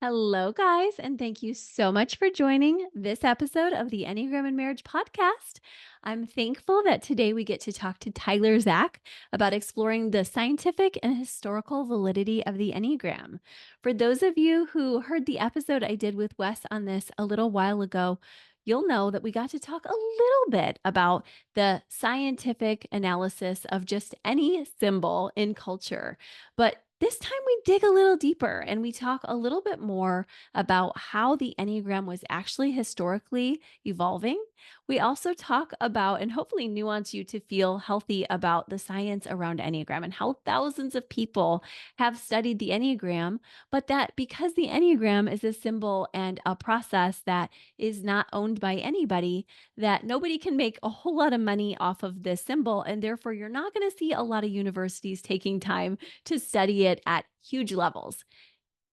Hello, guys, and thank you so much for joining this episode of the Enneagram and Marriage podcast. I'm thankful that today we get to talk to Tyler Zach about exploring the scientific and historical validity of the Enneagram. For those of you who heard the episode I did with Wes on this a little while ago, you'll know that we got to talk a little bit about the scientific analysis of just any symbol in culture. But this time we dig a little deeper and we talk a little bit more about how the Enneagram was actually historically evolving. We also talk about and hopefully nuance you to feel healthy about the science around Enneagram and how thousands of people have studied the Enneagram, but that because the Enneagram is a symbol and a process that is not owned by anybody, that nobody can make a whole lot of money off of this symbol. And therefore, you're not going to see a lot of universities taking time to study it at huge levels.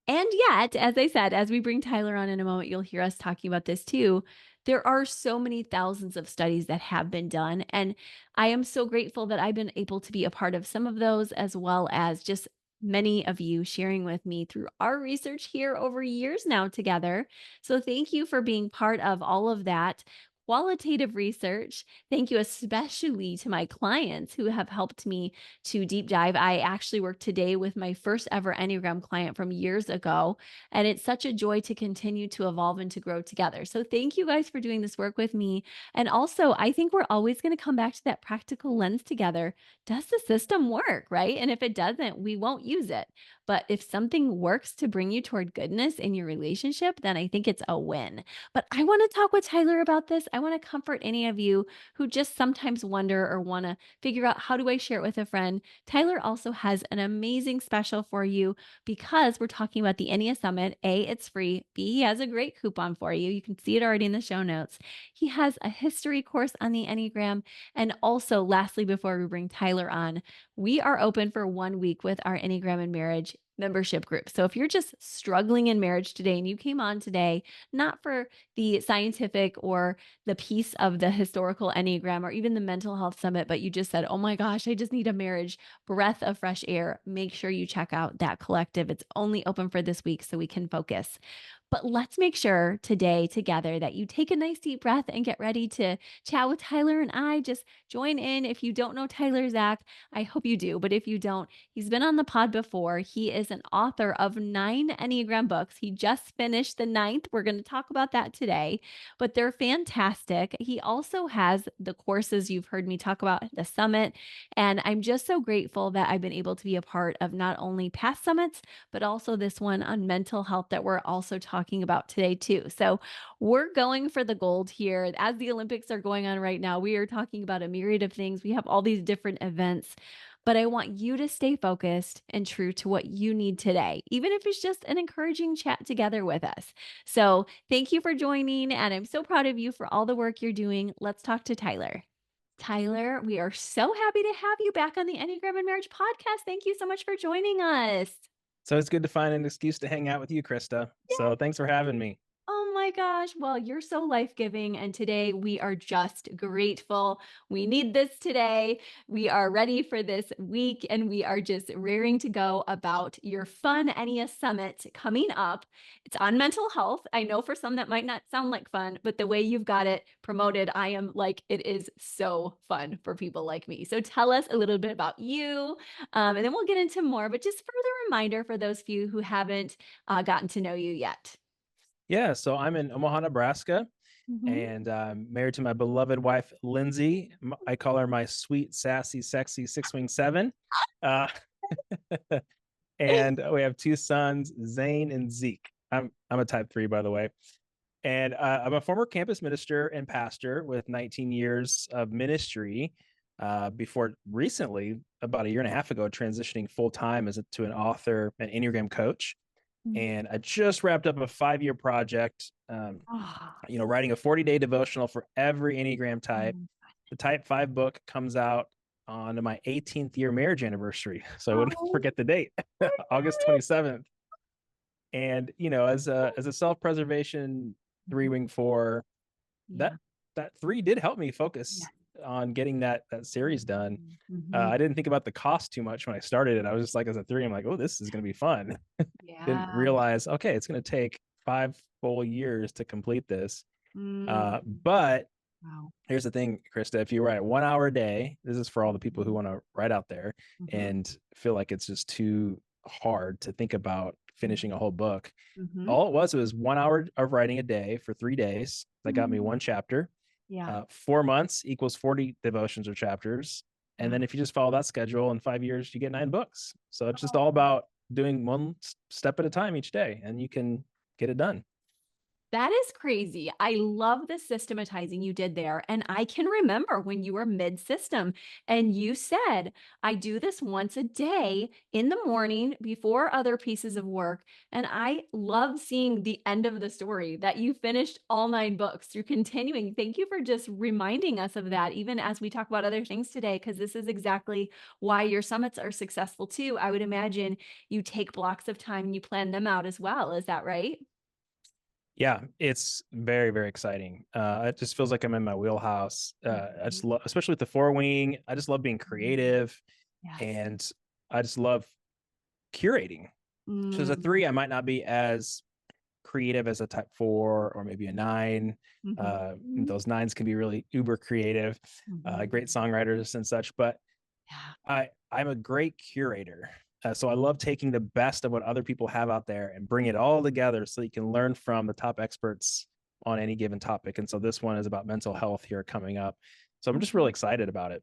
And yet, as I said, as we bring Tyler on in a moment, you'll hear us talking about this too. There are so many thousands of studies that have been done. And I am so grateful that I've been able to be a part of some of those, as well as just many of you sharing with me through our research here over years now together. So thank you for being part of all of that qualitative research. Thank you especially to my clients who have helped me to deep dive. I actually worked today with my first ever Enneagram client from years ago, and it's such a joy to continue to evolve and to grow together. So thank you guys for doing this work with me. And also, I think we're always going to come back to that practical lens together. Does the system work, right? And if it doesn't, we won't use it. But if something works to bring you toward goodness in your relationship, then I think it's a win. But I want to talk with Tyler about this. I want to comfort any of you who just sometimes wonder or want to figure out how do I share it with a friend. Tyler also has an amazing special for you because we're talking about the Ennea Summit. A, it's free. B, he has a great coupon for you. You can see it already in the show notes. He has a history course on the Enneagram. And also, lastly, before we bring Tyler on, we are open for 1 week with our Enneagram and Marriage membership group. So if you're just struggling in marriage today and you came on today, not for the scientific or the piece of the historical Enneagram or even the mental health summit, but you just said, oh my gosh, I just need a marriage breath of fresh air, make sure you check out that collective. It's only open for this week so we can focus. But let's make sure today together that you take a nice deep breath and get ready to chat with Tyler and I. Just join in. If you don't know Tyler Zach, I hope you do. But if you don't, he's been on the pod before. He is an author of 9 Enneagram books. He just finished the ninth. We're going to talk about that today, but they're fantastic. He also has the courses you've heard me talk about, the summit. And I'm just so grateful that I've been able to be a part of not only past summits, but also this one on mental health that we're also talking about today, too. So we're going for the gold here. As the Olympics are going on right now, we are talking about a myriad of things. We have all these different events, but I want you to stay focused and true to what you need today, even if it's just an encouraging chat together with us. So thank you for joining, and I'm so proud of you for all the work you're doing. Let's talk to Tyler. Tyler, we are so happy to have you back on the Enneagram and Marriage podcast. Thank you so much for joining us. So it's good to find an excuse to hang out with you, Krista. So thanks for having me. Oh my gosh. Well, you're so life giving. And today we are just grateful. We need this today. We are ready for this week and we are just raring to go about your fun Ennea Summit coming up. It's on mental health. I know for some that might not sound like fun, but the way you've got it promoted, I am like, it is so fun for people like me. So tell us a little bit about you and then we'll get into more, but just further reminder for those few who haven't gotten to know you yet. Yeah, so I'm in Omaha, Nebraska, Mhm. and married to my beloved wife, Lindsay. I call her my sweet, sassy, sexy 6'7". Uh, and we have 2 sons, Zane and Zeke. I'm a type 3, by the way. And I'm a former campus minister and pastor with 19 years of ministry before recently, about a year and a half ago, transitioning full time to an author, an Enneagram coach. Mm. And I just wrapped up a 5-year project, Oh, writing a 40-day devotional for every Enneagram type. mm. The Type 5 book comes out on my 18th year marriage anniversary. So I wouldn't Oh forget the date, my August goodness. 27th. And, as a self-preservation 3-wing 4, Yeah. that 3 did help me Yeah. focus on getting that series done. Mhm. I didn't think about the cost too much when I started it. I was just like, as a three, I'm like, oh, this is going to be fun. Didn't Yeah. realize, okay, it's going to take 5 full years to complete this. Mm. But Wow. here's the thing, Krista, if you write 1 hour a day, this is for all the people who want to write out there Mhm. and feel like it's just too hard to think about finishing a whole book. Mhm. All it was 1 hour of writing a day for 3 days. That got me Mm. one chapter. Yeah. 4 months equals 40 devotions or chapters. And Yeah. then if you just follow that schedule in 5 years, you get 9 books. So it's just all about doing one step at a time each day, and you can get it done. That is crazy. I love the systematizing you did there. And I can remember when you were mid system and you said, I do this once a day in the morning before other pieces of work. And I love seeing the end of the story that you finished all 9 books through continuing. Thank you for just reminding us of that, even as we talk about other things today, because this is exactly why your summits are successful too. I would imagine you take blocks of time and you plan them out as well. Is that right? Yeah, it's very, very exciting. It just feels like I'm in my wheelhouse. I just Mhm. love, especially with the four wing. I just love being Mm. creative, Yes. and I just love curating. So as a Mm. three, I might not be as creative as a type four or maybe a nine. Mhm. Those nines can be really uber creative, great Mhm. songwriters and such. But Yeah. I'm a great curator. So I love taking the best of what other people have out there and bring it all together so you can learn from the top experts on any given topic. And so this one is about mental health here coming up. So I'm just really Mhm. excited about it.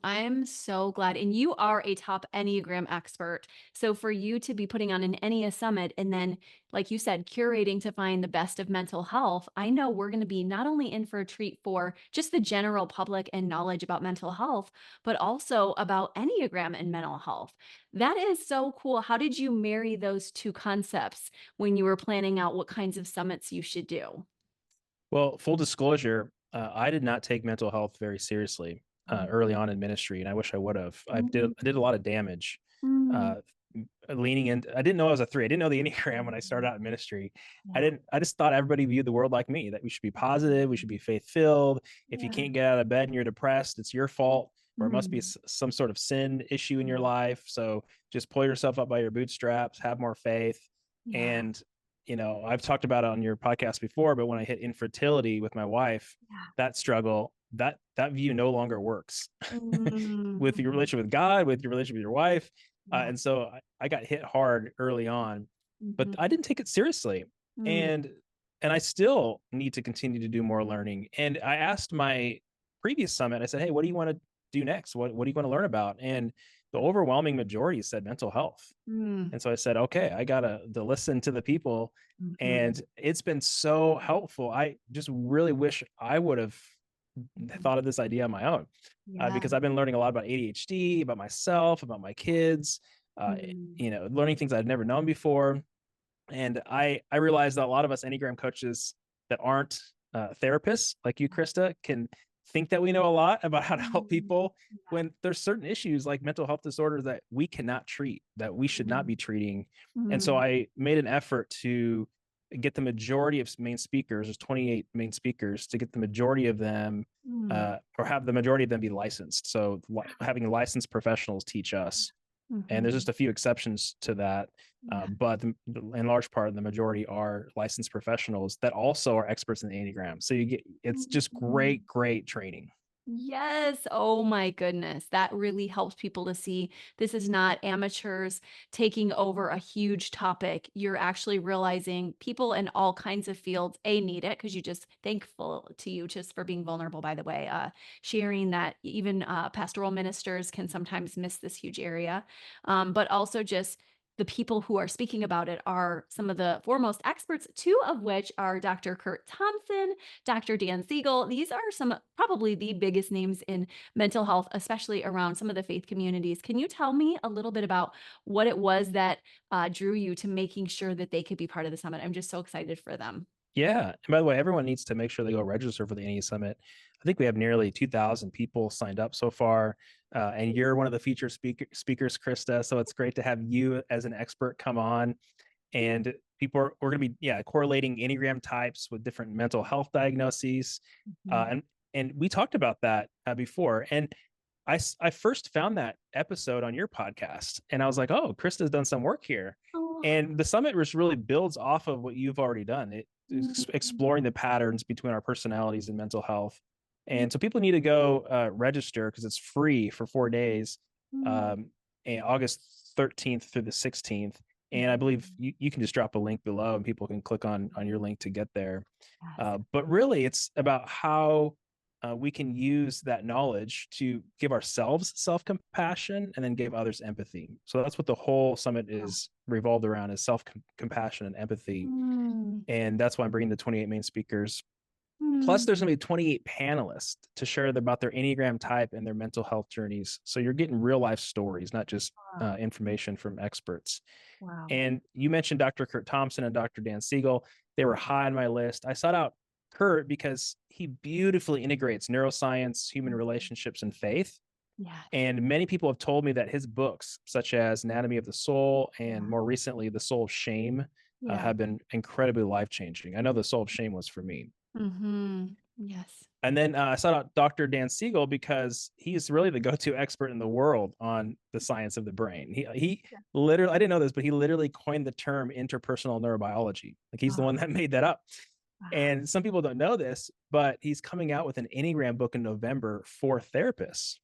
I'm so glad. And you are a top Enneagram expert. So for you to be putting on an Ennea summit and then, like you said, curating to find the best of mental health, I know we're going to be not only in for a treat for just the general public and knowledge about mental health, but also about Enneagram and mental health. That is so cool. How did you marry those two concepts when you were planning out what kinds of summits you should do? Well, full disclosure, I did not take mental health very seriously early Mhm. on in ministry, and I wish I would have. Mhm. I did a lot of damage. Mm. Uh, Leaning in, I didn't know I was a three. I didn't know the Enneagram when I started out in ministry. Yeah. I just thought everybody viewed the world like me, that we should be positive, we should be faith filled. If you Yeah. can't get out of bed and you're depressed, it's your fault, or it must be Mm. some sort of sin issue in your Yeah. life. So just pull yourself up by your bootstraps, have more faith. Yeah. And I've talked about it on your podcast before, but when I hit infertility with my wife, Yeah. that struggle, that view no longer works Mm, with your mhm. relationship with God, with your relationship with your wife. Yeah. And so I got hit hard early on, but Mhm. I didn't take it seriously. Mm, And I still need to continue to do more learning. And I asked my previous summit, I said, hey, what do you want to do next? What do you want to learn about? And the overwhelming majority said mental health. mm, And so I said, okay, I gotta to listen to the people. mhm, And it's been so helpful. I just really wish I would have mhm. thought of this idea on my own, Yeah. because I've been learning a lot about ADHD, about myself, about my kids, Mm, learning things I'd never known before. And I realized that a lot of us Enneagram coaches that aren't therapists like you, Krista, can think that we know a lot about how to help mm, people when there's certain issues like mental health disorders that we cannot treat, that we should not mm, be treating. And so mm, I made an effort to get the majority of main speakers, there's 28 main speakers, to get the majority of them mm, or have the majority of them be licensed. So having licensed professionals teach us, and there's mhm. just a few exceptions to that. Yeah. But in large part, the majority are licensed professionals that also are experts in the Enneagram. So it's just Mhm. great training. Yes. Oh my goodness. That really helps people to see this is not amateurs taking over a huge topic. You're actually realizing people in all kinds of fields, need it because you just thankful to you just for being vulnerable, by the way, sharing that even pastoral ministers can sometimes miss this huge area. But also just the people who are speaking about it are some of the foremost experts, two of which are Dr. Kurt Thompson, Dr. Dan Siegel. These are some probably the biggest names in mental health, especially around some of the faith communities. Can you tell me a little bit about what it was that drew you to making sure that they could be part of the summit? I'm just so excited for them. Yeah. And by the way, everyone needs to make sure they go register for the NE Summit. I think we have nearly 2,000 people signed up so far. And you're one of the featured speakers, Krista. So it's great to have you as an expert come on. And we're going to be, correlating Enneagram types with different mental health diagnoses. Mhm. And we talked about that before. And I first found that episode on your podcast, and I was like, oh, Krista's done some work here. Oh. And the summit just really builds off of what you've already done. It is Mm, exploring the patterns between our personalities and mental health. And so people need to go register because it's free for 4 days, mm, um, and August 13th through the 16th. And I believe mhm. you can just drop a link below and people can click on your link to get there. Yes. But really, it's about how we can use that knowledge to give ourselves self compassion and then give others empathy. So that's what the whole summit is revolved around: is self compassion and empathy. Mm, And that's why I'm bringing the 28 main speakers. Plus, mm. there's going to be 28 panelists to share about their Enneagram type and their mental health journeys. So you're getting real life stories, not just Wow. information from experts. Wow. And you mentioned Dr. Kurt Thompson and Dr. Dan Siegel. They were high on my list. I sought out Kurt because he beautifully integrates neuroscience, human relationships, and faith. Yes. And many people have told me that his books, such as Anatomy of the Soul and Yeah. more recently The Soul of Shame, Yeah. have been incredibly life changing. I know The Soul of Shame was for me. Mm-hmm. Yes. And then I sought out Dr. Dan Siegel because he's really the go-to expert in the world on the science of the brain. He Yeah. literally, I didn't know this, but he literally coined the term interpersonal neurobiology. Like he's the Oh, one that made that up. wow. And some people don't know this, but he's coming out with an Enneagram book in November for therapists,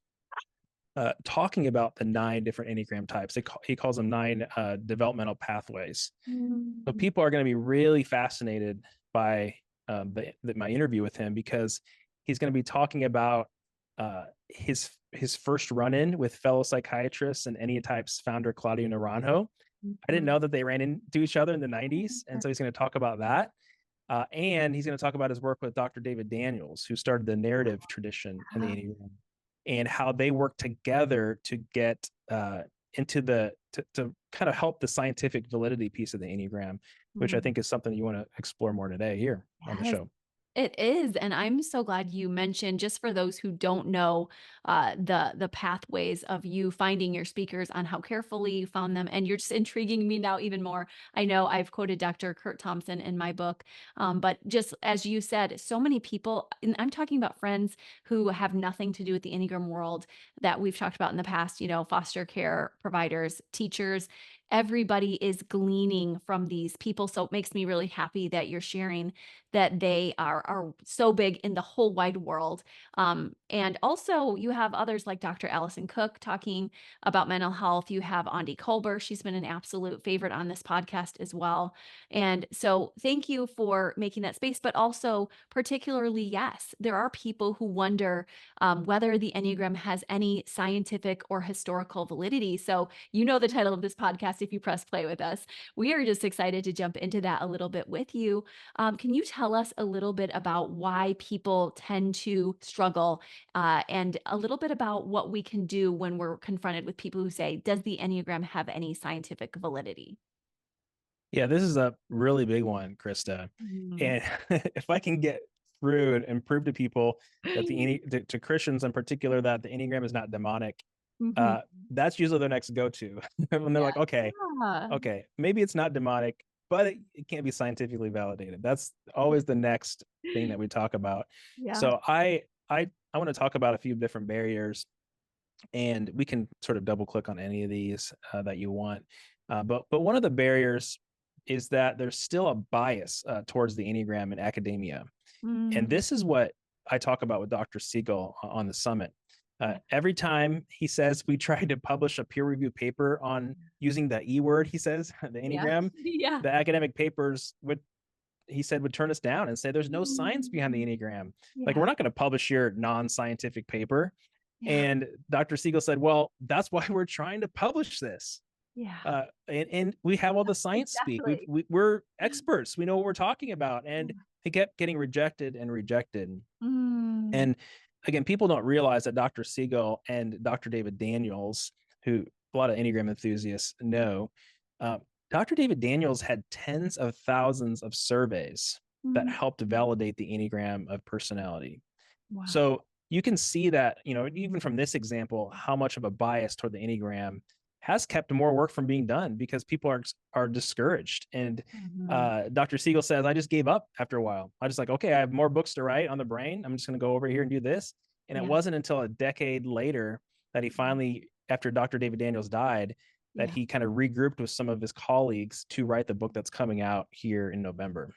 talking about the 9 different Enneagram types. He calls them 9 developmental pathways. So Mm, people are going to be really fascinated by my interview with him, because he's going to be talking about his first run-in with fellow psychiatrists and Enneatypes founder Claudio Naranjo. I didn't mhm. know that they ran into each other in the 90s, and so he's going to talk about that. And he's going to talk about his work with Dr. David Daniels, who started the narrative tradition in the Wow. Enneagram, and how they work together to get into to kind of help the scientific validity piece of the Enneagram, which I Mm. think is something you want to explore more today here on the Yes. show. It is, and I'm so glad you mentioned, just for those who don't know, the pathways of you finding your speakers, on how carefully you found them, and you're just intriguing me now even more. I know I've quoted Dr. Kurt Thompson in my book, but just as you said, so many people, and I'm talking about friends who have nothing to do with the Enneagram world that we've talked about in the past, foster care providers, teachers. Everybody is gleaning from these people. So it makes me really happy that you're sharing that they are so big in the whole wide world. And also you have others like Dr. Allison Cook talking about mental health. You have Andi Kolber. She's been an absolute favorite on this podcast as well. And so thank you for making that space, but also particularly, yes, there are people who wonder whether the Enneagram has any scientific or historical validity. So you know the title of this podcast if you press play with us. We are just excited to jump into that a little bit with you. Can you tell us a little bit about why people tend to struggle, and a little bit about what we can do when we're confronted with people who say, does the Enneagram have any scientific validity? Yeah, this is a really big one, Krista. Mm. And if I can get through and prove to people that to Christians in particular, that the Enneagram is not demonic, Mhm. uh, that's usually their next go-to. When they're Yeah. like, okay, Yeah. maybe it's not demonic, but it can't be scientifically validated. That's always the next thing that we talk about. Yeah. So I want to talk about a few different barriers, and we can sort of double click on any of these that you want. But one of the barriers is that there's still a bias towards the Enneagram in academia, and Mm. this is what I talk about with Dr. Siegel on the summit. Yeah. Every time he says we tried to publish a peer review paper on using the E word, he says, the Yeah. Enneagram, Yeah. the academic papers would turn us down and say there's no science behind the Mm. Enneagram. Like, Yeah. we're not going to publish your non-scientific paper. Yeah. And Dr. Siegel said, well, that's why we're trying to publish this. Yeah. And we have all the science speak. Exactly. We're experts. We know what we're talking about. And he kept getting rejected and rejected. Mm. And again, people don't realize that Dr. Siegel and Dr. David Daniels, who a lot of Enneagram enthusiasts know, uh, Dr. David Daniels had tens of thousands of surveys that Mm. helped validate the Enneagram of personality. Wow. So you can see that, even from this example, how much of a bias toward the Enneagram has kept more work from being done because people are discouraged. And Mhm. Dr. Siegel says, I just gave up after a while. I just like, okay, I have more books to write on the brain. I'm just going to go over here and do this. And it Yeah. wasn't until a decade later that he finally, after Dr. David Daniels died, that Yeah. he kind of regrouped with some of his colleagues to write the book that's coming out here in November.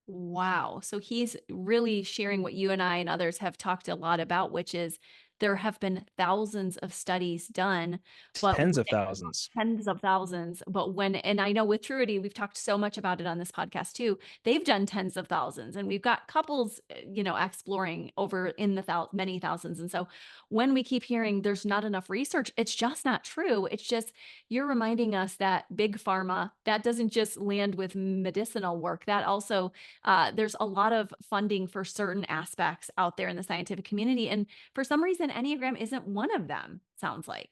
Wow. So he's really sharing what you and I and others have talked a lot about, which is there have been thousands of studies done, but Tens of thousands. tens of thousands. But when, and I know with Truity, we've talked so much about it on this podcast too. They've done tens of thousands, and we've got couples, exploring over in the many thousands. And so when we keep hearing there's not enough research, it's just not true. It's just you're reminding us that big pharma that doesn't just land with medicinal work. That also there's a lot of funding for certain aspects out there in the scientific community, and for some reason, Enneagram isn't one of them. Sounds like.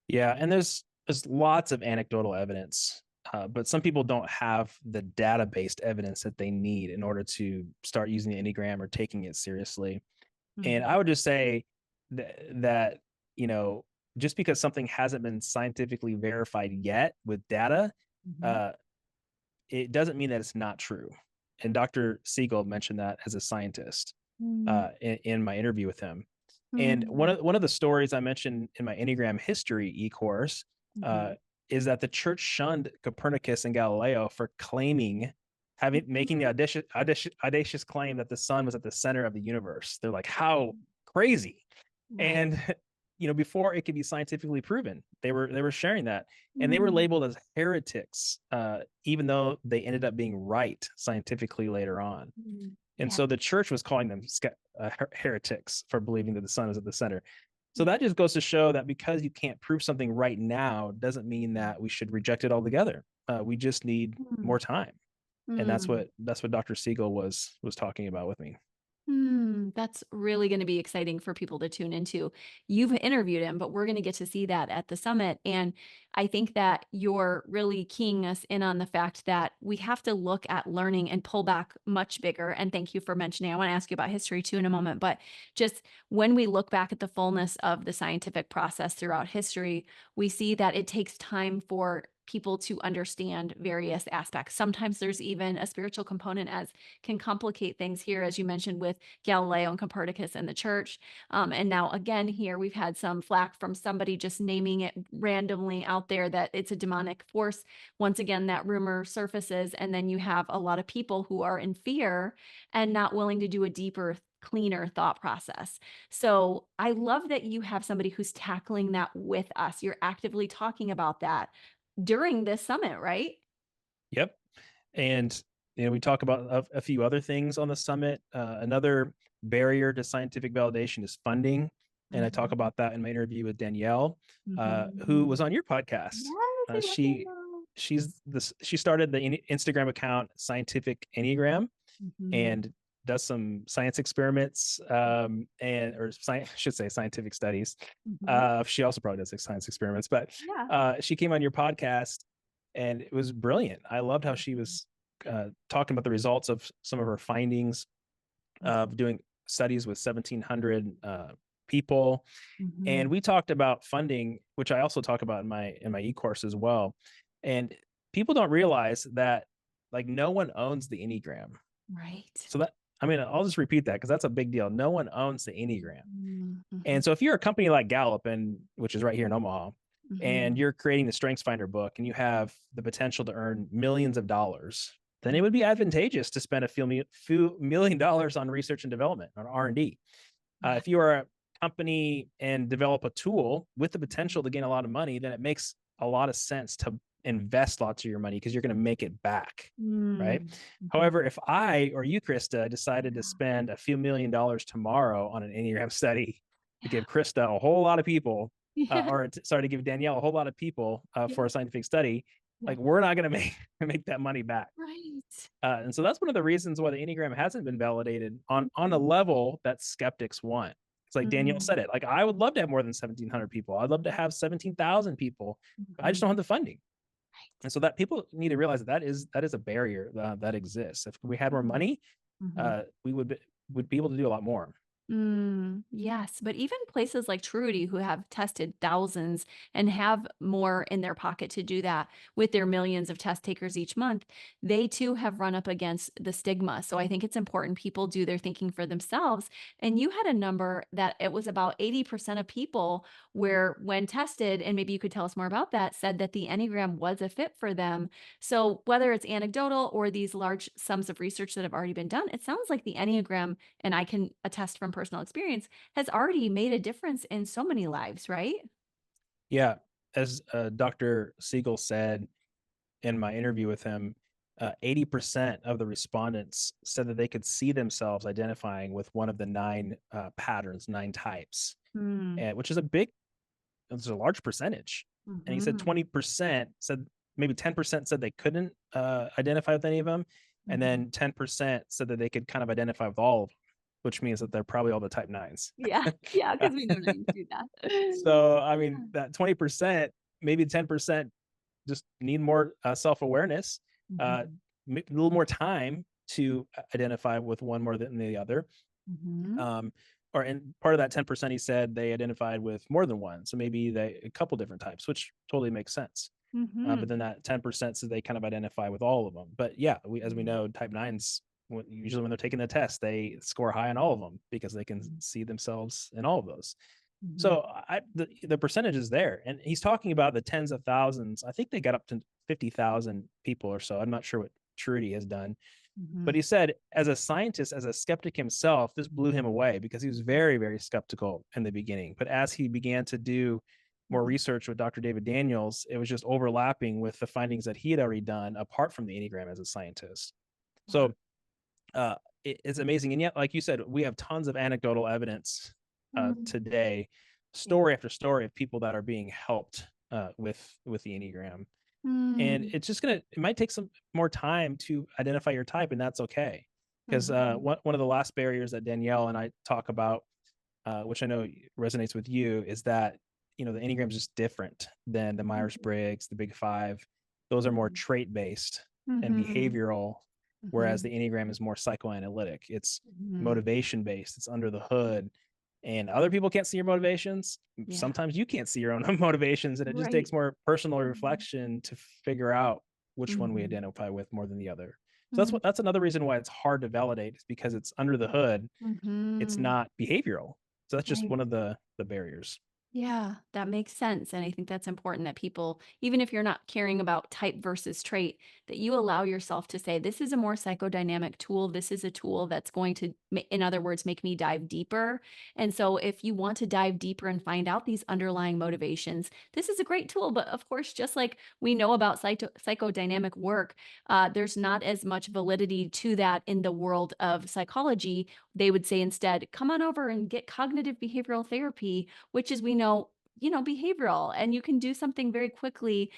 Yeah, and there's lots of anecdotal evidence, but some people don't have the data-based evidence that they need in order to start using the Enneagram or taking it seriously. And I Mhm. would just say that you know, just because something hasn't been scientifically verified yet with data, Mhm. uh, it doesn't mean that it's not true. And Dr. Siegel mentioned that as a scientist Mm. in my interview with him. And Mm. one of the stories I mentioned in my Enneagram history e-course uh, Mhm. is that the church shunned Copernicus and Galileo for claiming making the audacious claim that the sun was at the center of the universe. They're like, how crazy. Right. And before it could be scientifically proven, they were sharing that, and they were Mm. labeled as heretics, even though they ended up being right scientifically later on. Mm. And Yeah. so the church was calling them heretics for believing that the sun is at the center. So Yeah. that just goes to show that because you can't prove something right now doesn't mean that we should reject it altogether. We just need Mm. more time, and Mm. that's what Dr. Siegel was talking about with me. That's really going to be exciting for people to tune into. You've interviewed him, but we're going to get to see that at the summit. And I think that you're really keying us in on the fact that we have to look at learning and pull back much bigger. And thank you for mentioning. I want to ask you about history too in a moment, but just when we look back at the fullness of the scientific process throughout history, we see that it takes time for people to understand various aspects. Sometimes there's even a spiritual component as can complicate things here, as you mentioned with Galileo and Copernicus and the church. And now, again, here we've had some flack from somebody just naming it randomly out there that it's a demonic force. Once again, that rumor surfaces, and then you have a lot of people who are in fear and not willing to do a deeper, cleaner thought process. So I love that you have somebody who's tackling that with us. You're actively talking about that during this summit, right? Yep. And we talk about a few other things on the summit. Another barrier to scientific validation is funding, and I talk Mhm. about that in my interview with Danielle, who was Mhm. on your podcast. Yes, I love that She song. she started the Instagram account Scientific Enneagram, Mhm. and does some science experiments, and or science, I should say scientific studies. Mhm. She also probably does like science experiments, but Yeah. she came on your podcast, and it was brilliant. I loved how she Mhm. was talking about the results of some of her findings of doing studies with 1,700 people. And Mhm. we talked about funding, which I also talk about in my e-course as well. And people don't realize that like no one owns the Enneagram. Right. So that, I mean, I'll just repeat that because that's a big deal. No one owns the Enneagram. Mhm. And Mhm. so if you're a company like Gallup, and which is right here in Omaha, and Mhm. you're creating the Strengths Finder book and you have the potential to earn millions of dollars, then it would be advantageous to spend few million dollars on research and development, on R&D. Yeah. If you are a company and develop a tool with the potential to gain a lot of money, then it makes a lot of sense to invest lots of your money because you're going to make it back, right? Mm. Mhm. However, if I or you, Krista, decided to Yeah. spend a few $1 million tomorrow on an Enneagram study to Yeah. give Krista a whole lot of people, Yeah. sorry, to give Danielle a whole lot of people for Yeah. a scientific study, Yeah. like we're not going to make that money back. Right. And so that's one of the reasons why the Enneagram hasn't been validated on a Mhm. level that skeptics want. It's like Danielle said Mm. it. Like I would love to have more than 1,700 people. I'd love to have 17,000 people. I just don't Mhm. have the funding. Right. And so that people need to realize that is a barrier that exists. If we had more Mhm. money, Mhm. we would be able to do a lot more. Yes, but even places like Truity, who have tested thousands and have more in their pocket to do that with their millions of test takers each month, they too have run up against the stigma. So I think it's important people do their thinking for themselves. And you had a number that it was about 80% of people where, when tested, and maybe you could tell us more about that, said that the Enneagram was a fit for them. So whether it's anecdotal or these large sums of research that have already been done, it sounds like the Enneagram, and I can attest from personal experience, has already made a difference in so many lives, right? Yeah, as Dr. Siegel said in my interview with him, 80% of the respondents said that they could see themselves identifying with one of the nine patterns, nine types, Mm, and which is a big, it's a large percentage. And he said mhm, 20% said, maybe 10% said they couldn't identify with any of them, and mhm. then 10% said that they could kind of identify with all of them, which means that they're probably all the type nines. Yeah, yeah, because we know names do that. So I mean, Yeah. that 20%, maybe 10% just need more self-awareness, uh, Mhm, a little more time to identify with one more than the other. mhm, Um, or and part of that 10%, he said they identified with more than one. So maybe they a couple different types, which totally makes sense. But then mhm, that 10% says they kind of identify with all of them. But yeah, as we mhm, know, type nines, usually when they're taking the test, they score high on all of them because they can mhm, see themselves in all of those. mhm, So the percentage is there, and he's talking about the tens of thousands. I think they got up to 50,000 people or so. I'm not sure what Trudy has done, but mhm, he said, as a scientist, as a skeptic himself, this blew him away because he was very, very skeptical in the beginning. But as he began to do more mhm. research with Dr. David Daniels, it was just overlapping with the findings that he had already done apart from the Enneagram as a scientist. Wow. So uh, it's amazing. And yet, like you said, we have tons of anecdotal evidence Mm, today, yeah. story after story of people that are being helped with the Enneagram. And Mm, it's just gonna, it might take some more time to identify your type, and that's okay. Because mhm, one of the last barriers that Danielle and I talk about, which I know resonates with you, is that the Enneagram is just different than the Myers mhm, Briggs, the Big Five. Those are more mhm, trait based and mhm, behavioral, whereas the mhm, Enneagram is more psychoanalytic. It's mhm. motivation based. It's under the hood, and other people can't see your motivations. Yeah, Sometimes you can't see your own motivations, and it just right. takes more personal Mhm, reflection to figure out which one we mhm, identify with more than the other. So mhm. that's another reason why it's hard to validate, is because it's under the hood. It's Mhm. not behavioral. So that's just Right. one of the barriers. Yeah, that makes sense. And I think that's important that people, even if you're not caring about type versus trait, that you allow yourself to say, this is a more psychodynamic tool. This is a tool that's going to, in other words, make me dive deeper. And so if you want to dive deeper and find out these underlying motivations, this is a great tool. But of course, just like we know about psychodynamic work, there's not as much validity to that in the world of psychology. They would say instead, come on over and get cognitive behavioral therapy, which is, we know, behavioral, and you can do something very quickly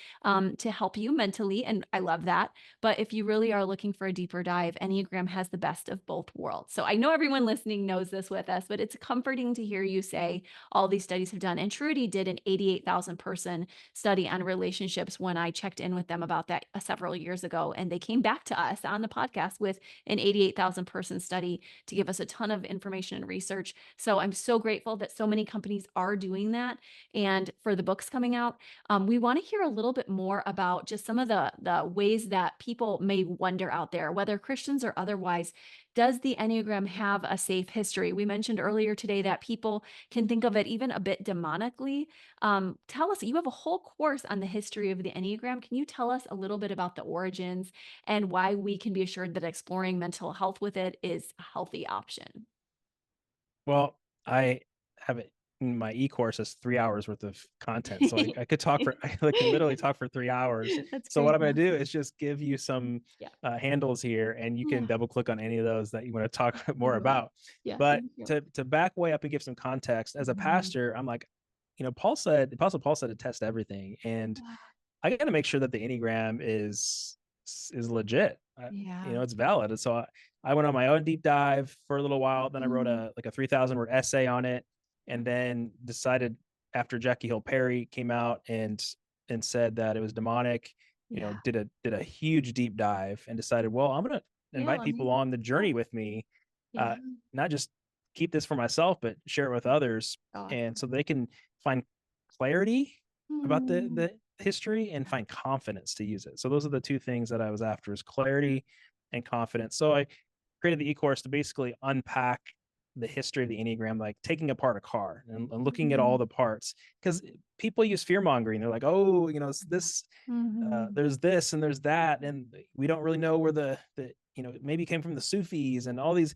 to help you mentally. And I love that. But if you really are looking for a deeper dive, Enneagram has the best of both worlds. So I know everyone listening knows this with us, but it's comforting to hear you say all these studies have done. And Trudy did an 88,000 person study on relationships when I checked in with them about that several years ago. And they came back to us on the podcast with an 88,000 person study to give us a ton of information and research. So I'm so grateful that so many companies are doing that. And for the books coming out, we want to hear a little bit more about just some of the ways that people may wonder out there, whether Christians or otherwise. Does the Enneagram have a safe history? We mentioned earlier today that people can think of it even a bit demonically. Tell us, you have a whole course on the history of the Enneagram. Can you tell us a little bit about the origins and why we can be assured that exploring mental health with it is a healthy option? Well, I have it in my e-course as 3 hours worth of content. So I could talk for, I can literally talk for 3 hours. That's So what great. I'm going to do is just give you some Yeah. handles here, and you can Yeah. double click on any of those that you want to talk I more will. about. Yeah. But Thank you. to back way up and give some context, as a Mhm. pastor, I'm like, Paul said, the Apostle Paul said to test everything. And Yeah. I got to make sure that the Enneagram is legit. Yeah. It's valid. And so I went on my own deep dive for a little while. Then I wrote Mhm. a 3,000 word essay on it, and then decided, after Jackie Hill Perry came out and said that it was demonic, Yeah. did a huge deep dive and decided, well, I'm gonna Yeah. invite Let me. people on the Yeah. journey with me, Yeah. uh, not just keep this for myself, but share it with others, and so Awesome. they can find clarity about the Mm. history and find confidence to use it. So those are the two things that I was after: is clarity and confidence. So I created the e-course to basically unpack the history of the Enneagram, like taking apart a car and looking at all the parts. Because people use fear mongering. They're like, oh, it's this, Mhm. there's this and there's that, and we don't really know where the maybe came from the Sufis and all these,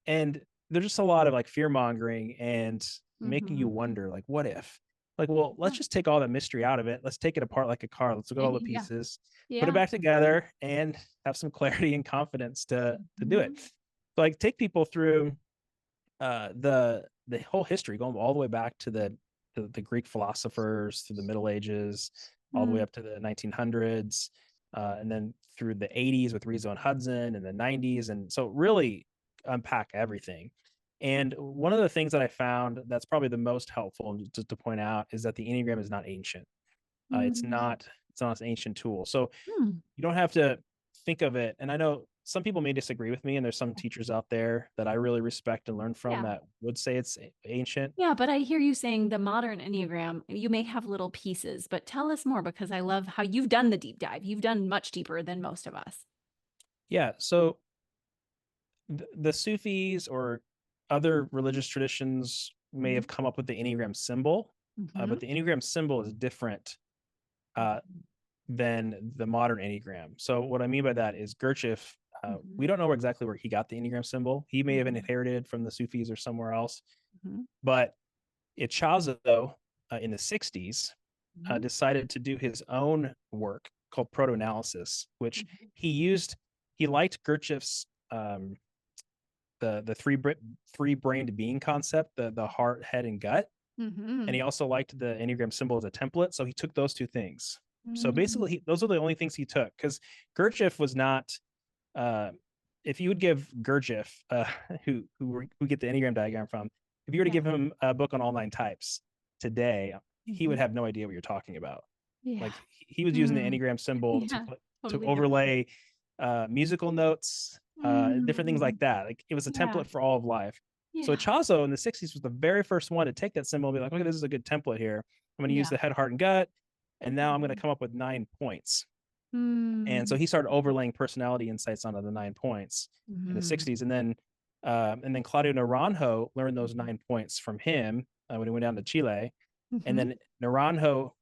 and there's just a lot of like fear mongering and making you Mhm. wonder, like, what if? Like, well, let's Yeah. just take all the mystery out of it. Let's take it apart like a car. Let's look at all the Yeah. pieces, put it Yeah. back together, and have some clarity and confidence to do it. Mhm. So, like, take people through the whole history, going all the way back to the Greek philosophers, through the Middle Ages, all the way Mm. up to the 1900s, and then through the 80s with Rizzo and Hudson, and the 90s, and so really unpack everything. And one of the things that I found that's probably the most helpful, just to point out, is that the Enneagram is not ancient. It's Mm. not it's not an ancient tool. So Mm. you don't have to think of it. And I know some people may disagree with me, and there's some teachers out there that I really respect and learn from Yeah. that would say it's ancient. Yeah, but I hear you saying the modern Enneagram, you may have little pieces, but tell us more because I love how you've done the deep dive. You've done much deeper than most of us. Yeah. So the Sufis or other religious traditions may Mhm. have come up with the Enneagram symbol, Mhm. but the Enneagram symbol is different uh, than the modern Enneagram. So what I mean by that is Gurdjieff. Mhm. We don't know exactly where he got the Enneagram symbol. He may have Mhm. inherited from the Sufis or somewhere else, Mhm. but Ichazo in the 60s Mhm. decided to do his own work called proto-analysis, which Mhm. he used. He liked Gurdjieff's the three brained being concept, the heart, head, and gut, and Mhm. he also liked the Enneagram symbol as a template. So he took those two things. So Mhm. basically, those are the only things he took, because Gurdjieff was not. Uh, if you would give Gurdjieff, who get the Enneagram diagram from, if you were to Yeah. give him a book on all nine types today, he would Mhm. have no idea what you're talking about. Yeah. Like, he was using the Mm. Enneagram symbol Yeah. to Totally different. overlay musical notes, different things Mm. like that. Like, it was a Yeah. template for all of life. So Yeah. Chazo in the 60s was the very first one to take that symbol and be like, okay, this is a good template here. I'm going to use Yeah. the head, heart, and gut, and now I'm going to Mhm. come up with 9 points. And so Mm. he started overlaying personality insights onto the 9 points in the Mhm. 60s. And then Claudio Naranjo learned those 9 points from him when he went down to Chile. And Mhm. then Naranjo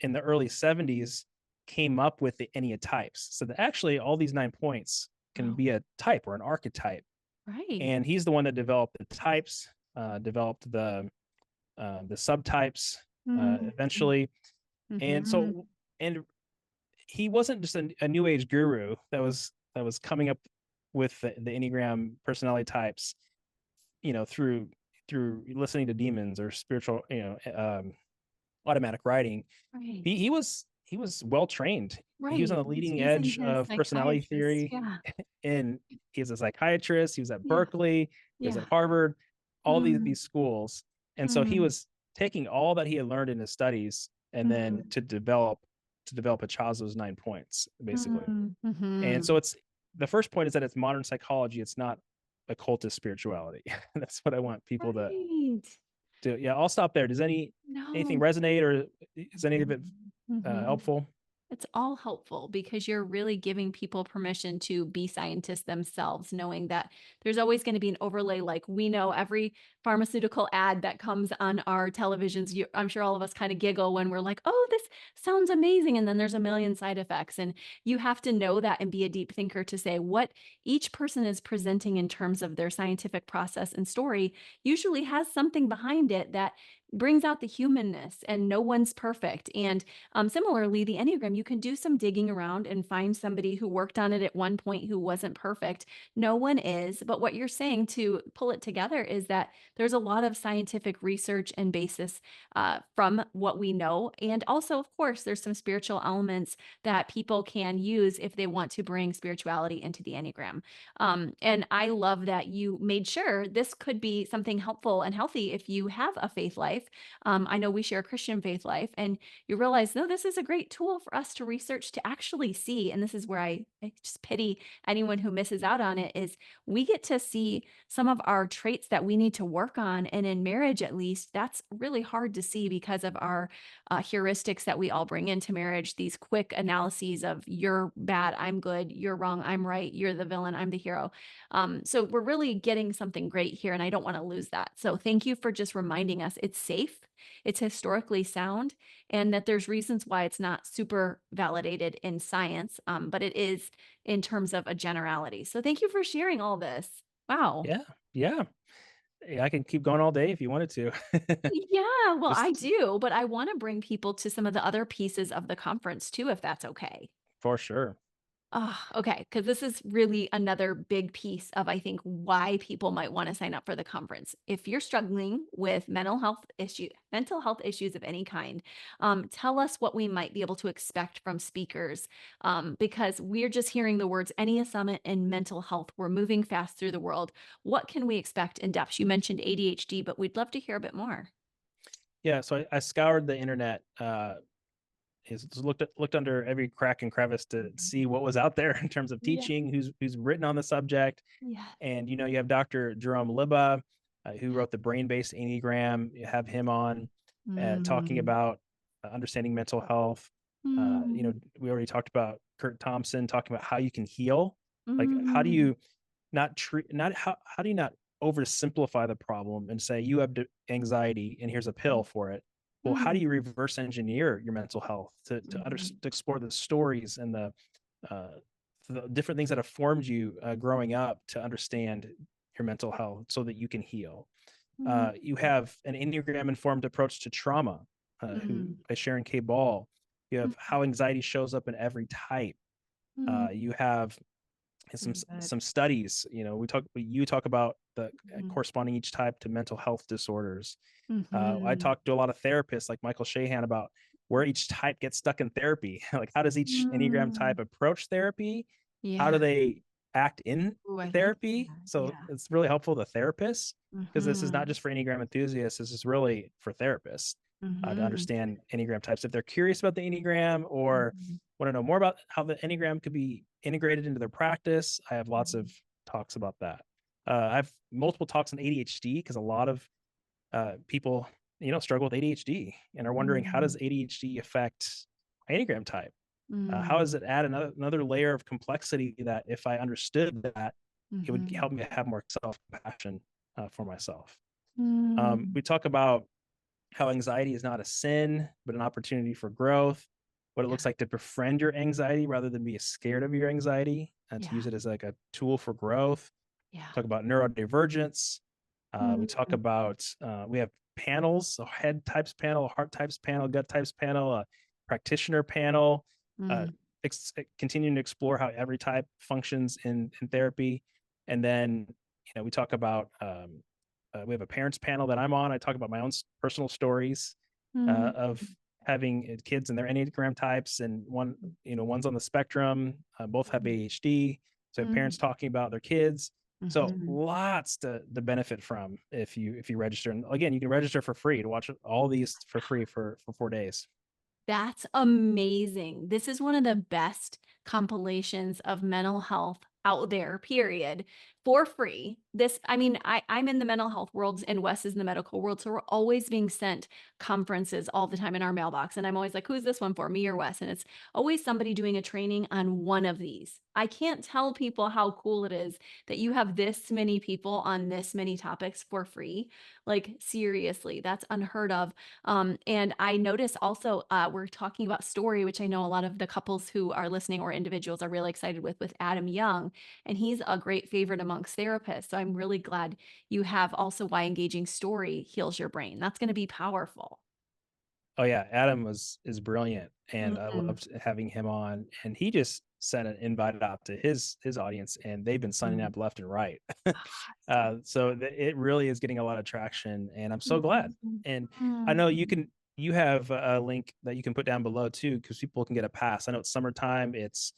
in the early 70s came up with the Ennea types. So that actually all these 9 points can Oh, be a type or an archetype. right. And he's the one that developed the types, developed the subtypes Mm. eventually. And Mhm. so, and he wasn't just a new age guru that was coming up with the Enneagram personality types, through listening to demons or spiritual, automatic writing. Right. He was well trained. He was Right. on the He was leading using edge his of personality psychiatrist. theory, Yeah. and he's a psychiatrist. He was at Yeah. Berkeley. He was Yeah. at Harvard. All these Mm. these schools, and so he Mm. was taking all that he had learned in his studies, and then Mhm. to develop Achazo's 9 points, basically. Mm. And Mhm. so it's the first point is that it's modern psychology. It's not occultist spirituality. That's what I want people to Right. do. Yeah, I'll stop there. Does anything No. resonate, or is any of it Mhm. helpful? It's all helpful because you're really giving people permission to be scientists themselves, knowing that there's always going to be an overlay. Like we know every pharmaceutical ad that comes on our televisions, I'm sure all of us kind of giggle when we're like, oh, this sounds amazing. And then there's a million side effects. And you have to know that and be a deep thinker to say what each person is presenting in terms of their scientific process and story usually has something behind it that brings out the humanness, and no one's perfect. And similarly, the Enneagram, you can do some digging around and find somebody who worked on it at one point who wasn't perfect. No one is. But what you're saying to pull it together is that there's a lot of scientific research and basis from what we know. And also, of course, there's some spiritual elements that people can use if they want to bring spirituality into the Enneagram. And I love that you made sure this could be something helpful and healthy if you have a faith life life. I know we share a Christian faith life, and you realize, no, this is a great tool for us to research to actually see. And this is where I just pity anyone who misses out on it is we get to see some of our traits that we need to work on. And in marriage, at least, that's really hard to see because of our heuristics that we all bring into marriage, these quick analyses of you're bad, I'm good, you're wrong, I'm right, you're the villain, I'm the hero. So we're really getting something great here, and I don't want to lose that. So thank you for just reminding us it's safe, it's historically sound, and that there's reasons why it's not super validated in science, but it is in terms of a generality. So thank you for sharing all this. Wow. Yeah. Yeah. I can keep going all day if you wanted to. Yeah, well, I Just do, but I want to bring people to some of the other pieces of the conference too, if that's okay. for sure. Ah, okay, because this is really another big piece of, I think, why people might want to sign up for the conference. If you're struggling with mental health issues of any kind, tell us what we might be able to expect from speakers, because we're just hearing the words Ennea Summit and mental health. We're moving fast through the world. What can we expect in depth? You mentioned ADHD, but we'd love to hear a bit more. Yeah. So I scoured the internet, looked under every crack and crevice to see what was out there in terms of Yeah. teaching, who's written on the subject. Yes. And you have Dr. Jerome Liba, who wrote the brain-based Enneagram. You have him on talking Mm. about understanding mental health. Mm. We already talked about Kurt Thompson talking about how you can heal. Like, how do Mm. you not treat not how do you not oversimplify the problem and say you have anxiety and here's a pill for it? Well, how do Mm. you reverse engineer your mental health Mhm. to explore the stories and uh, the different things that have formed you growing up to understand your mental health so that you can heal? Mm. You have an Enneagram informed approach to trauma, who Mm. by Sharon K. Ball. You have Mm. how anxiety shows up in every type. Mm. You have So good. some studies. You talk about the Mhm. corresponding each type to mental health disorders. I Mhm. talk to a lot of therapists like Michael Shahan about where each type gets stuck in therapy. Like, how does each Enneagram Mm. type approach therapy? How Yeah. do they act in Ooh, I like therapy? that. So Yeah. it's really helpful to therapists, because this is not Mhm. just for Enneagram enthusiasts. This is really for therapists to Mhm. understand Enneagram types. If they're curious about the Enneagram or Mhm. want to know more about how the Enneagram could be integrated into their practice, I have lots of Mhm. talks about that. I have multiple talks on ADHD because a lot of people, struggle with ADHD and are wondering, how does Mhm. ADHD affect my Enneagram type? How Mm. does it add another layer of complexity that if I understood that, it would Mhm. help me have more self compassion for myself? Mm. We talk about how anxiety is not a sin, but an opportunity for growth, what it Yeah. looks like to befriend your anxiety rather than be scared of your anxiety, and to use Yeah. it as like a tool for growth. Yeah. Talk about neurodivergence. We talk Mm. about, we have panels, a head types panel, a heart types panel, gut types panel, a practitioner panel, uh, Mm. continuing to explore how every type functions in therapy. And then, we talk about, we have a parents panel that I'm on. I talk about my own personal stories Mm. of having kids and their Enneagram types, and one's on the spectrum, both have ADHD. So Mm. parents talking about their kids. So Mhm. lots to benefit from if you register. And again, you can register for free to watch all these for free for 4 days. That's amazing. This is one of the best compilations of mental health out there, period, for free. I mean, I'm in the mental health world and Wes is in the medical world. So we're always being sent conferences all the time in our mailbox. And I'm always like, who's this one for, me or Wes? And it's always somebody doing a training on one of these. I can't tell people how cool it is that you have this many people on this many topics for free. Like, seriously, that's unheard of. And I notice also we're talking about story, which I know a lot of the couples who are listening or individuals are really excited with Adam Young, and he's a great favorite amongst therapists. So I'm really glad you have also why engaging story heals your brain. That's going to be powerful. Oh yeah, Adam is brilliant, and I Mhm. loved having him on. And he just sent an invite out to his audience, and they've been signing Mhm. up left and right. Ah, so So it really is getting a lot of traction, and I'm so glad. Mhm. And I know Mhm. you have a link that you can put down below too, because people can get a pass. I know it's summertime. Yes.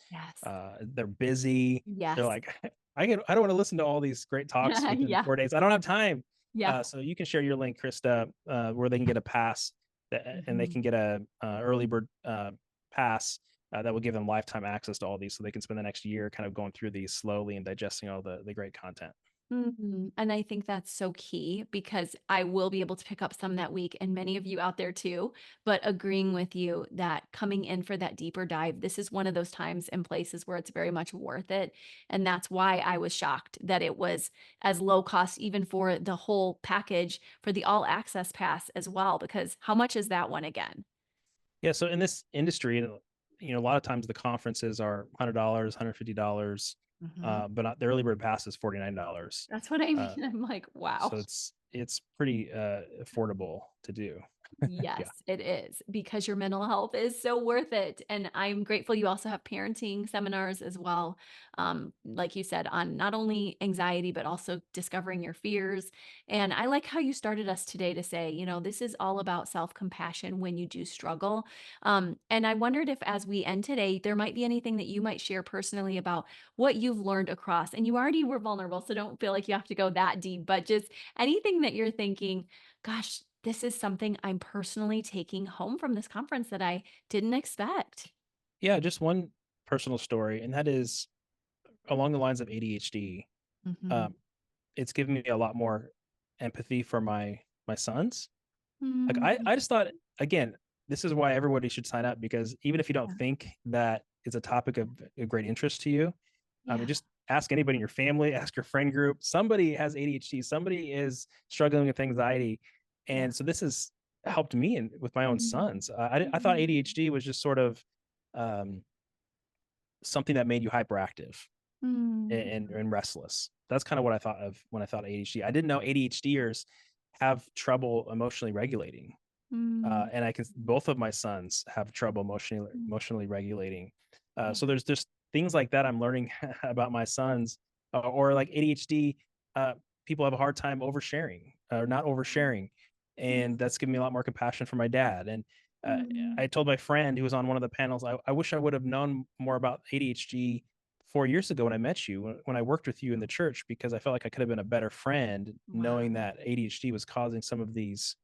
They're busy. They're Yes. like, I don't want to listen to all these great talks within Yeah. 4 days. I don't have time. Yeah. So you can share your link, Krista, where they can get a pass and they Mhm. can get a early bird pass that will give them lifetime access to all these, so they can spend the next year kind of going through these slowly and digesting all the great content. And I think that's so key because I will be able to pick up some that week and many of you out there too. But agreeing with you that coming in for that deeper dive, this is one of those times and places where it's very much worth it. And that's why I was shocked that it was as low cost, even for the whole package for the all access pass as well. Because how much is that one again? Yeah. So in this industry, a lot of times the conferences are $100, $150, Mhm. but not, the early bird pass is $49. That's what I mean. Uh, I'm like, wow. so it's pretty affordable to do. Yeah. Yes, it is because your mental health is so worth it. And I'm grateful you also have parenting seminars as well. Like you said, on not only anxiety, but also discovering your fears. And I like how you started us today to say, this is all about self compassion when you do struggle. And I wondered if, as we end today, there might be anything that you might share personally about what you've learned across. And you already were vulnerable, so don't feel like you have to go that deep, but just anything that you're thinking, gosh, this is something I'm personally taking home from this conference that I didn't expect. Yeah. Just one personal story, and that is along the lines of ADHD. Mhm. Um, it's given me a lot more empathy for my sons. Like Mm, I just thought, again, this is why everybody should sign up, because even if you don't yeah, think that it's a topic of a great interest to you, yeah, just ask anybody in your family, ask your friend group. Somebody has ADHD, somebody is struggling with anxiety, yeah. and so this has helped me with my own Mhm. sons. I thought ADHD was just sort of um, something that made you hyperactive Mm, and restless. That's kind of what I thought of when I thought ADHD. I didn't know ADHDers have trouble emotionally regulating. mm, And I can both of my sons have trouble mm, emotionally regulating. yeah. So there's just things like that I'm learning about my sons, or like ADHD. Uh, People have a hard time oversharing or not oversharing, and that's given me a lot more compassion for my dad. And uh, Mm, I told my friend who was on one of the panels, I wish I would have known more about ADHD 4 years ago when I met you, when I worked with you in the church, because I felt like I could have been a better friend knowing wow. that ADHD was causing some of these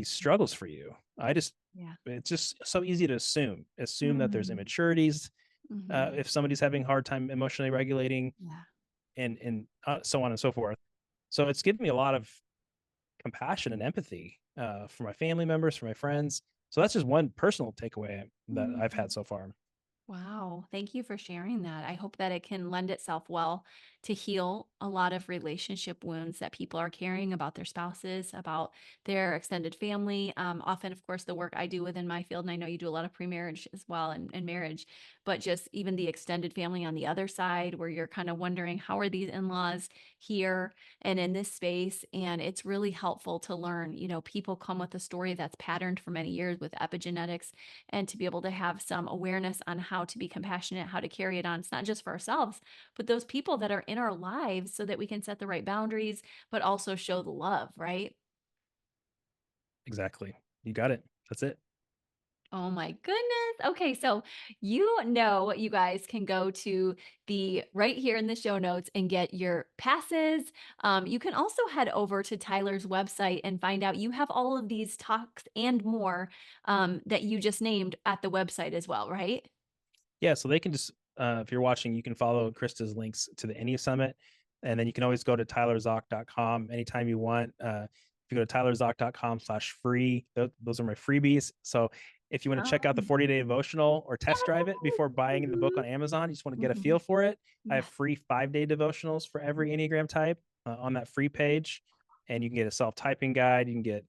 struggles for you. Yeah. It's just so easy to assume that there's Mm, immaturities, mhm, if somebody's having a hard time emotionally regulating, yeah. and so on and so forth. So it's given me a lot of compassion and empathy for my family members, for my friends. So that's just one personal takeaway that I've Mhm. had so far. Wow. Thank you for sharing that. I hope that it can lend itself well to heal a lot of relationship wounds that people are carrying about their spouses, about their extended family. Often, of course, the work I do within my field, and I know you do a lot of pre-marriage as well and marriage, but just even the extended family on the other side, where you're kind of wondering, how are these in-laws here and in this space? And it's really helpful to learn, people come with a story that's patterned for many years with epigenetics, and to be able to have some awareness on how to be compassionate, how to carry it on. It's not just for ourselves, but those people that are in our lives so that we can set the right boundaries, but also show the love, right? Exactly. You got it. That's it. Oh my goodness. Okay, so you guys can go to the right here in the show notes and get your passes. You can also head over to Tyler's website and find out you have all of these talks and more that you just named at the website as well, right? Yeah, so they can just if you're watching, you can follow Krista's links to the Ennea Summit, and then you can always go to tylerzock.com anytime you want. If you go to tylerzock.com/free, those are my freebies. So if you want to check out the Um, 40-day devotional or test drive it before buying the book on Amazon, you just want to get a feel mhm. for it. I have Yeah. free 5-day devotionals for every Enneagram type on that free page, and you can get a self-typing guide. You can get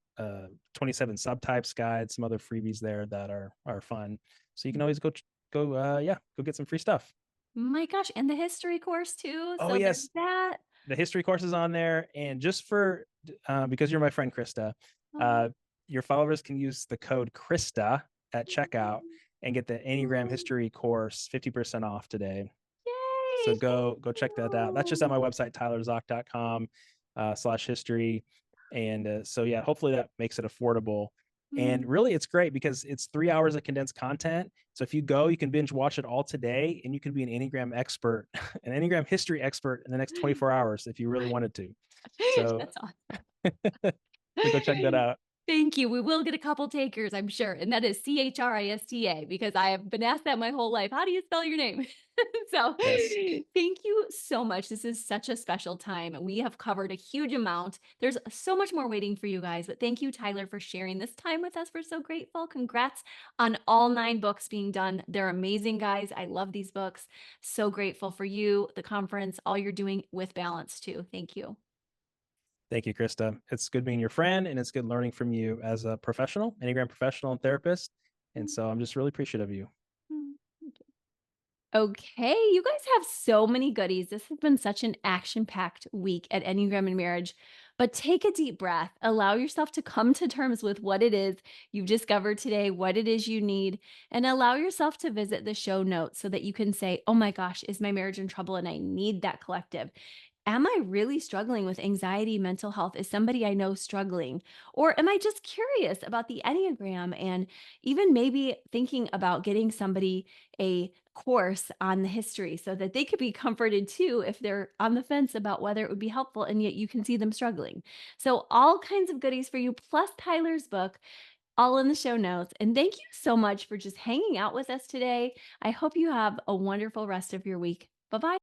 27 subtypes guide, some other freebies there that are fun. So you can always go get some free stuff. My gosh, and the history course too. Oh So there's yes, that. the history course is on there, and just for because you're my friend Krista, Oh, uh, your followers can use the code Krista at checkout and get the Enneagram yay. history course 50% off today. So Yay. Thank go check that out. That's just at you. my website, tylerzock.com /history. And so, yeah, hopefully that makes it affordable. And Mm. really, it's great because it's 3 hours of condensed content. So if you go, you can binge watch it all today, and you can be an Enneagram expert, an Enneagram history expert in the next 24 hours if you really wanted to. So That's awesome. So go check that out. Thank you. We will get a couple takers, I'm sure. And that is Christa, because I have been asked that my whole life. How do you spell your name? So Yes. thank you so much. This is such a special time. We have covered a huge amount. There's so much more waiting for you guys, but thank you, Tyler, for sharing this time with us. We're so grateful. Congrats on all 9 books being done. They're amazing, guys. I love these books. So grateful for you, the conference, all you're doing with Balance, too. Thank you. Thank you, Krista. It's good being your friend, and it's good learning from you as a professional, Enneagram professional and therapist. And so I'm just really appreciative of you. Mm. Okay, you guys have so many goodies. This has been such an action-packed week at Enneagram and Marriage. But take a deep breath. Allow yourself to come to terms with what it is you've discovered today, what it is you need, and allow yourself to visit the show notes so that you can say, "Oh my gosh, is my marriage in trouble and I need that collective?" Am I really struggling with anxiety, mental health? Is somebody I know struggling? Or am I just curious about the Enneagram and even maybe thinking about getting somebody a course on the history so that they could be comforted too if they're on the fence about whether it would be helpful and yet you can see them struggling. So, all kinds of goodies for you, plus Tyler's book, all in the show notes. And thank you so much for just hanging out with us today. I hope you have a wonderful rest of your week. Bye bye.